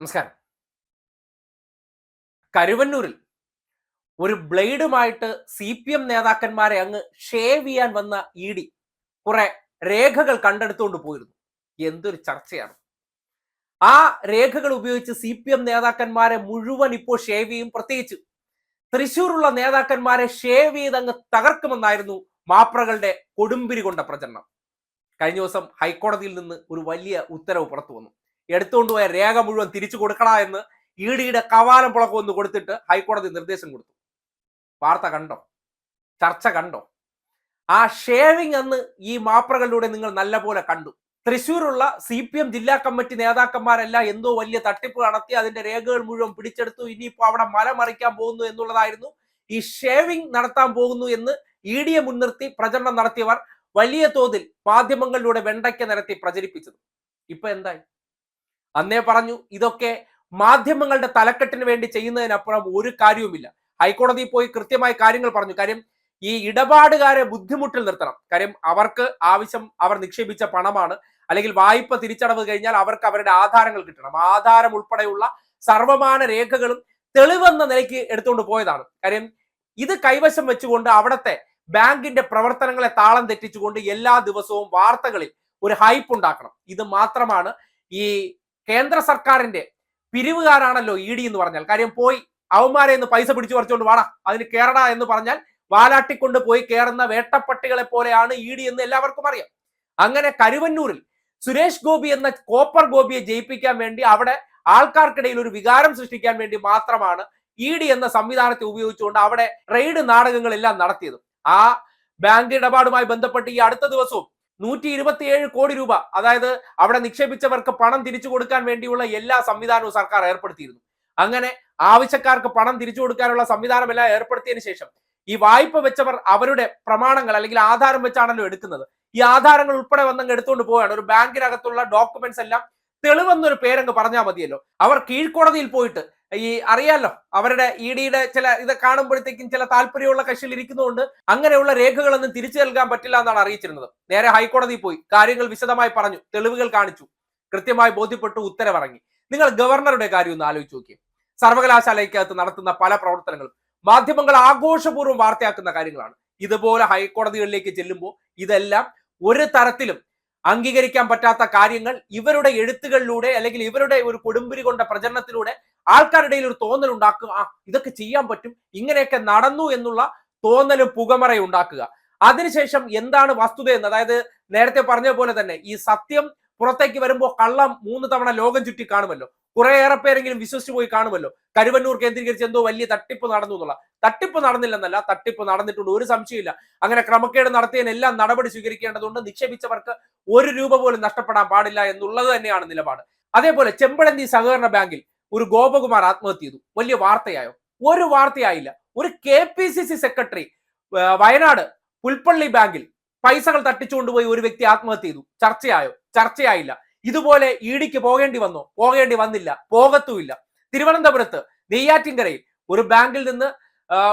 നമസ്കാരം. കരുവന്നൂരിൽ ഒരു ബ്ലേഡുമായിട്ട് CPM നേതാക്കന്മാരെ അങ്ങ് ഷേവ് ചെയ്യാൻ വന്ന ഇ ഡി കുറെ രേഖകൾ കണ്ടെടുത്തുകൊണ്ട് പോയിരുന്നു. എന്തൊരു ചർച്ചയാണ്! ആ രേഖകൾ ഉപയോഗിച്ച് CPM നേതാക്കന്മാരെ മുഴുവൻ ഇപ്പോൾ ഷേവ് ചെയ്യും. പ്രത്യേകിച്ച് തൃശ്ശൂരുള്ള നേതാക്കന്മാരെ ഷേവ് ചെയ്ത് അങ്ങ് തകർക്കുമെന്നായിരുന്നു മാപ്രകളുടെ കൊടുമ്പിരി കൊണ്ട പ്രചരണം. കഴിഞ്ഞ ദിവസം ഹൈക്കോടതിയിൽ നിന്ന് ഒരു വലിയ ഉത്തരവ് പുറത്തു വന്നു. എടുത്തുകൊണ്ടുപോയ രേഖ മുഴുവൻ തിരിച്ചു കൊടുക്കണ എന്ന് ഇ ഡിയുടെ കവാലം പുളക്കം ഒന്ന് കൊടുത്തിട്ട് ഹൈക്കോടതി നിർദ്ദേശം കൊടുത്തു. വാർത്ത കണ്ടോ? ചർച്ച കണ്ടോ? ആ ഷേവിംഗ് അന്ന് ഈ മാപ്രകളിലൂടെ നിങ്ങൾ നല്ലപോലെ കണ്ടു. തൃശ്ശൂരുള്ള CPM ജില്ലാ കമ്മിറ്റി നേതാക്കന്മാരെല്ലാം എന്തോ വലിയ തട്ടിപ്പ് നടത്തി അതിന്റെ രേഖകൾ മുഴുവൻ പിടിച്ചെടുത്തു. ഇനിയിപ്പോ അവിടെ മല മറിക്കാൻ പോകുന്നു എന്നുള്ളതായിരുന്നു. ഈ ഷേവിംഗ് നടത്താൻ പോകുന്നു എന്ന് ഇ ഡിയെ മുൻനിർത്തി പ്രചരണം നടത്തിയവർ വലിയ തോതിൽ മാധ്യമങ്ങളിലൂടെ വെണ്ടയ്ക്ക നിരത്തി പ്രചരിപ്പിച്ചത്. ഇപ്പൊ എന്തായി? അന്നേ പറഞ്ഞു ഇതൊക്കെ മാധ്യമങ്ങളുടെ തലക്കെട്ടിന് വേണ്ടി ചെയ്യുന്നതിനപ്പുറം ഒരു കാര്യവുമില്ല. ഹൈക്കോടതിയിൽ പോയി കൃത്യമായി കാര്യങ്ങൾ പറഞ്ഞു. കാര്യം ഈ ഇടപാടുകാരെ ബുദ്ധിമുട്ടിൽ നിർത്തണം. കാര്യം അവർക്ക് ആവശ്യം അവർ നിക്ഷേപിച്ച പണമാണ്, അല്ലെങ്കിൽ വായ്പ തിരിച്ചടവ് കഴിഞ്ഞാൽ അവർക്ക് അവരുടെ ആധാരങ്ങൾ കിട്ടണം. ആധാരം ഉൾപ്പെടെയുള്ള സർവമാന രേഖകളും തെളിവെന്ന നിലയ്ക്ക് എടുത്തുകൊണ്ട് പോയതാണ്. കാര്യം ഇത് കൈവശം വെച്ചുകൊണ്ട് അവിടുത്തെ ബാങ്കിന്റെ പ്രവർത്തനങ്ങളെ താളം തെറ്റിച്ചുകൊണ്ട് എല്ലാ ദിവസവും വാർത്തകളിൽ ഒരു ഹൈപ്പ് ഉണ്ടാക്കണം. ഇത് മാത്രമാണ് ഈ കേന്ദ്ര സർക്കാരിന്റെ പിരിവുകാരാണല്ലോ ഇ ഡി എന്ന് പറഞ്ഞാൽ. കാര്യം പോയി അവന്മാരെ ഒന്ന് പൈസ പിടിച്ചു പറിച്ചുകൊണ്ട് വാടാ അതിന് കേറടാ എന്ന് പറഞ്ഞാൽ വാലാട്ടിക്കൊണ്ട് പോയി കയറുന്ന വേട്ടപ്പട്ടികളെ പോലെയാണ് ഇ ഡി എന്ന് എല്ലാവർക്കും അറിയാം. അങ്ങനെ കരുവന്നൂരിൽ സുരേഷ് ഗോപി എന്ന കോപ്പർ ഗോപിയെ ജയിപ്പിക്കാൻ വേണ്ടി അവിടെ ആൾക്കാർക്കിടയിൽ ഒരു വികാരം സൃഷ്ടിക്കാൻ വേണ്ടി മാത്രമാണ് ഇ ഡി എന്ന സംവിധാനത്തെ ഉപയോഗിച്ചുകൊണ്ട് അവിടെ റെയ്ഡ് നാടകങ്ങളെല്ലാം നടത്തിയത്. ആ ബാങ്ക് ഇടപാടുമായി ബന്ധപ്പെട്ട് ഈ അടുത്ത ദിവസവും 127 കോടി രൂപ, അതായത് അവിടെ നിക്ഷേപിച്ചവർക്ക് പണം തിരിച്ചു കൊടുക്കാൻ വേണ്ടിയുള്ള എല്ലാ സംവിധാനവും സർക്കാർ ഏർപ്പെടുത്തിയിരുന്നു. അങ്ങനെ ആവശ്യക്കാർക്ക് പണം തിരിച്ചു കൊടുക്കാനുള്ള സംവിധാനം എല്ലാം ഏർപ്പെടുത്തിയതിനു ശേഷം ഈ വായ്പ വെച്ചവർ അവരുടെ പ്രമാണങ്ങൾ അല്ലെങ്കിൽ ആധാരം വെച്ചാണല്ലോ എടുക്കുന്നത്. ഈ ആധാരങ്ങൾ ഉൾപ്പെടെ വന്നങ്ങ് എടുത്തുകൊണ്ട് പോവുകയാണ്. ഒരു ബാങ്കിനകത്തുള്ള ഡോക്യുമെന്റ്സ് എല്ലാം തെളിവെന്നൊരു പേരങ്ങ് പറഞ്ഞാൽ മതിയല്ലോ. അവർ കീഴ്ക്കോടതിയിൽ പോയിട്ട് ഈ അറിയാലോ അവരുടെ ഇ ഡിയുടെ ചില ഇത് കാണുമ്പോഴത്തേക്കും ചില താല്പര്യമുള്ള കക്ഷിയിൽ ഇരിക്കുന്നതുകൊണ്ട് അങ്ങനെയുള്ള രേഖകളൊന്നും തിരിച്ചു നൽകാൻ പറ്റില്ല എന്നാണ് അറിയിച്ചിരുന്നത്. നേരെ ഹൈക്കോടതിയിൽ പോയി കാര്യങ്ങൾ വിശദമായി പറഞ്ഞു, തെളിവുകൾ കാണിച്ചു, കൃത്യമായി ബോധ്യപ്പെട്ടു, ഉത്തരവിറങ്ങി. നിങ്ങൾ ഗവർണറുടെ കാര്യം ഒന്ന് ആലോചിച്ച് നോക്കിയേ. സർവകലാശാലയ്ക്കകത്ത് നടത്തുന്ന പല പ്രവർത്തനങ്ങളും മാധ്യമങ്ങൾ ആഘോഷപൂർവ്വം വാർത്തയാക്കുന്ന കാര്യങ്ങളാണ്. ഇതുപോലെ ഹൈക്കോടതികളിലേക്ക് ചെല്ലുമ്പോൾ ഇതെല്ലാം ഒരു തരത്തിലും അംഗീകരിക്കാൻ പറ്റാത്ത കാര്യങ്ങൾ ഇവരുടെ എഴുത്തുകളിലൂടെ അല്ലെങ്കിൽ ഇവരുടെ ഒരു കൊടുമ്പിരി കൊണ്ട പ്രചരണത്തിലൂടെ ആൾക്കാരുടെ ഇടയിൽ ഒരു തോന്നൽ ഉണ്ടാക്കുക. ഇതൊക്കെ ചെയ്യാൻ പറ്റും, ഇങ്ങനെയൊക്കെ നടന്നു എന്നുള്ള തോന്നലും പുകമറയും ഉണ്ടാക്കുക. അതിനുശേഷം എന്താണ് വസ്തുത എന്ന്, അതായത് നേരത്തെ പറഞ്ഞ പോലെ തന്നെ ഈ സത്യം പുറത്തേക്ക് വരുമ്പോൾ കള്ളം 3 തവണ ലോകം ചുറ്റി കാണുമല്ലോ. കുറേയേറെ പേരെങ്കിലും വിശ്വസിച്ചു പോയി കാണുമല്ലോ കരുവന്നൂർ കേന്ദ്രീകരിച്ച് എന്തോ വലിയ തട്ടിപ്പ് നടന്നു എന്നുള്ള. തട്ടിപ്പ് നടന്നില്ലെന്നല്ല, തട്ടിപ്പ് നടന്നിട്ടുണ്ട്, ഒരു സംശയമില്ല. അങ്ങനെ ക്രമക്കേട് നടത്തിയതിനെല്ലാം നടപടി സ്വീകരിക്കേണ്ടതുണ്ട്. നിക്ഷേപിച്ചവർക്ക് 1 രൂപ പോലും നഷ്ടപ്പെടാൻ പാടില്ല എന്നുള്ളത് തന്നെയാണ് നിലപാട്. അതേപോലെ ചെമ്പഴന്തി സഹകരണ ബാങ്കിൽ ഒരു ഗോപകുമാർ ആത്മഹത്യ ചെയ്തു. വലിയ വാർത്തയായോ? ഒരു വാർത്തയായില്ല. ഒരു KPCC സെക്രട്ടറി വയനാട് പുൽപ്പള്ളി ബാങ്കിൽ പൈസകൾ തട്ടിച്ചുകൊണ്ടുപോയി ഒരു വ്യക്തി ആത്മഹത്യ ചെയ്തു. ചർച്ചയായോ? ചർച്ചയായില്ല. ഇതുപോലെ ഇ ഡിക്ക് പോകേണ്ടി വന്നോ? പോകേണ്ടി വന്നില്ല, പോകത്തുമില്ല. തിരുവനന്തപുരത്ത് നെയ്യാറ്റിൻകരയിൽ ഒരു ബാങ്കിൽ നിന്ന്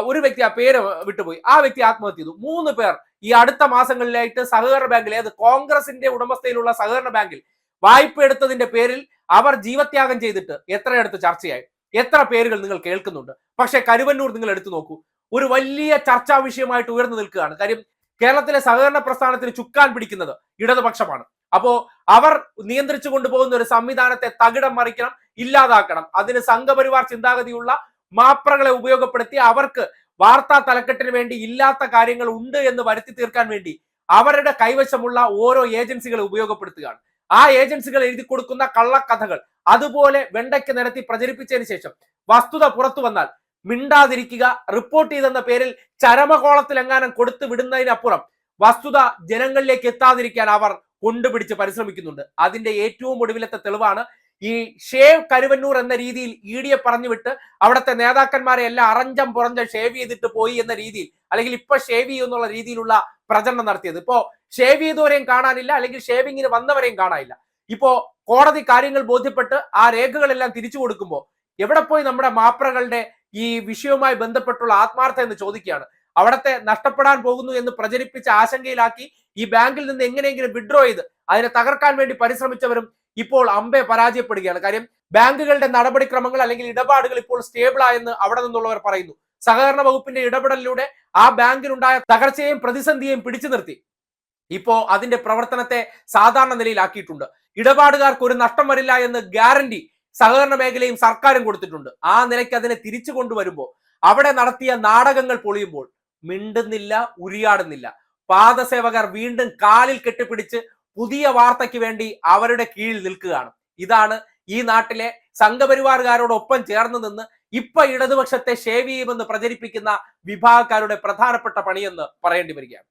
ഒരു വ്യക്തി, ആ പേര് വിട്ടുപോയി, ആ വ്യക്തി ആത്മഹത്യ ചെയ്തു. 3 പേർ ഈ അടുത്ത മാസങ്ങളിലായിട്ട് സഹകരണ ബാങ്കിൽ, ഏത് കോൺഗ്രസിന്റെ ഉടമസ്ഥയിലുള്ള സഹകരണ ബാങ്കിൽ വായ്പ എടുത്തതിന്റെ പേരിൽ അവർ ജീവത്യാഗം ചെയ്തിട്ട് എത്രയെടുത്ത് ചർച്ചയായി, എത്ര പേരുകൾ നിങ്ങൾ കേൾക്കുന്നുണ്ട്. പക്ഷെ കരുവന്നൂർ നിങ്ങൾ എടുത്തു നോക്കൂ, ഒരു വലിയ ചർച്ചാ വിഷയമായിട്ട് ഉയർന്നു നിൽക്കുകയാണ്. കാര്യം കേരളത്തിലെ സഹകരണ പ്രസ്ഥാനത്തിന് ചുക്കാൻ പിടിക്കുന്നത് ഇടതുപക്ഷമാണ്. അപ്പോ അവർ നിയന്ത്രിച്ചു കൊണ്ടുപോകുന്ന ഒരു സംവിധാനത്തെ തകിടം മറിക്കണം, ഇല്ലാതാക്കണം. അതിന് സംഘപരിവാർ ചിന്താഗതിയുള്ള മാപ്രകളെ ഉപയോഗപ്പെടുത്തി അവർക്ക് വാർത്താ തലക്കെട്ടിന് വേണ്ടി ഇല്ലാത്ത കാര്യങ്ങൾ ഉണ്ട് എന്ന് വരുത്തി തീർക്കാൻ വേണ്ടി അവരുടെ കൈവശമുള്ള ഓരോ ഏജൻസികളെ ഉപയോഗപ്പെടുത്തുകയാണ്. ആ ഏജൻസികൾ എഴുതി കൊടുക്കുന്ന കള്ളക്കഥകൾ അതുപോലെ വെണ്ടയ്ക്ക് നിരത്തി പ്രചരിപ്പിച്ചതിന് ശേഷം വസ്തുത പുറത്തു വന്നാൽ മിണ്ടാതിരിക്കുക, റിപ്പോർട്ട് ചെയ്തെന്ന പേരിൽ ചരമകോളത്തിലെങ്ങാനും കൊടുത്തു വിടുന്നതിനപ്പുറം വസ്തുത ജനങ്ങളിലേക്ക് എത്താതിരിക്കാൻ അവർ കൊണ്ടുപിടിച്ച് പരിശ്രമിക്കുന്നുണ്ട്. അതിന്റെ ഏറ്റവും ഒടുവിലത്തെ തെളിവാണ് ഈ ഷേവ് കരുവന്നൂർ എന്ന രീതിയിൽ ഇ ഡിയെ പറഞ്ഞു വിട്ട് അവിടുത്തെ നേതാക്കന്മാരെ എല്ലാം അറഞ്ചം പുറഞ്ചം ഷേവ് ചെയ്തിട്ട് പോയി എന്ന രീതിയിൽ, അല്ലെങ്കിൽ ഇപ്പൊ ഷേവ് ചെയ്യുന്നുള്ള രീതിയിലുള്ള പ്രചരണം നടത്തിയത്. ഇപ്പോ ഷേവ് ചെയ്തവരെയും കാണാനില്ല, അല്ലെങ്കിൽ ഷേവിങ്ങിന് വന്നവരെയും കാണാനില്ല. ഇപ്പോ കോടതി കാര്യങ്ങൾ ബോധ്യപ്പെട്ട് ആ രേഖകളെല്ലാം തിരിച്ചു കൊടുക്കുമ്പോൾ എവിടെ പോയി നമ്മുടെ മാപ്രകളുടെ ഈ വിഷയവുമായി ബന്ധപ്പെട്ടുള്ള ആത്മാർത്ഥ എന്ന് ചോദിക്കുകയാണ്. അവിടത്തെ നഷ്ടപ്പെടാൻ പോകുന്നു എന്ന് പ്രചരിപ്പിച്ച ആശങ്കയിലാക്കി ഈ ബാങ്കിൽ നിന്ന് എങ്ങനെയെങ്കിലും വിഡ്രോ ചെയ്ത് അതിനെ തകർക്കാൻ വേണ്ടി പരിശ്രമിച്ചവരും ഇപ്പോൾ അമ്പെ പരാജയപ്പെടുകയാണ്. കാര്യം ബാങ്കുകളുടെ നടപടിക്രമങ്ങൾ അല്ലെങ്കിൽ ഇടപാടുകൾ ഇപ്പോൾ സ്റ്റേബിൾ ആയെന്ന് അവിടെ നിന്നുള്ളവർ പറയുന്നു. സഹകരണ വകുപ്പിന്റെ ഇടപെടലിലൂടെ ആ ബാങ്കിനുണ്ടായ തകർച്ചയെയും പ്രതിസന്ധിയെയും പിടിച്ചു നിർത്തി ഇപ്പോ അതിന്റെ പ്രവർത്തനത്തെ സാധാരണ നിലയിലാക്കിയിട്ടുണ്ട്. ഇടപാടുകാർക്ക് ഒരു നഷ്ടം വരില്ല എന്ന് ഗ്യാരണ്ടി സഹകരണ മേഖലയും സർക്കാരും കൊടുത്തിട്ടുണ്ട്. ആ നിലയ്ക്ക് അതിനെ തിരിച്ചു കൊണ്ടുവരുമ്പോൾ അവിടെ നടത്തിയ നാടകങ്ങൾ പൊളിയുമ്പോൾ മിണ്ടുന്നില്ല, ഉരിയാടുന്നില്ല. പാദസേവകർ വീണ്ടും കാലിൽ കെട്ടിപ്പിടിച്ച് പുതിയ വാർത്തയ്ക്ക് വേണ്ടി അവരുടെ കീഴിൽ നിൽക്കുകയാണ്. ഇതാണ് ഈ നാട്ടിലെ സംഘപരിവാറുകാരോടൊപ്പം ചേർന്ന് നിന്ന് ഇപ്പൊ ഇടതുപക്ഷത്തെ ഷേവ് ചെയ്യുമെന്ന് പ്രചരിപ്പിക്കുന്ന വിഭാഗക്കാരുടെ പ്രധാനപ്പെട്ട പണിയെന്ന് പറയേണ്ടി വരികയാണ്.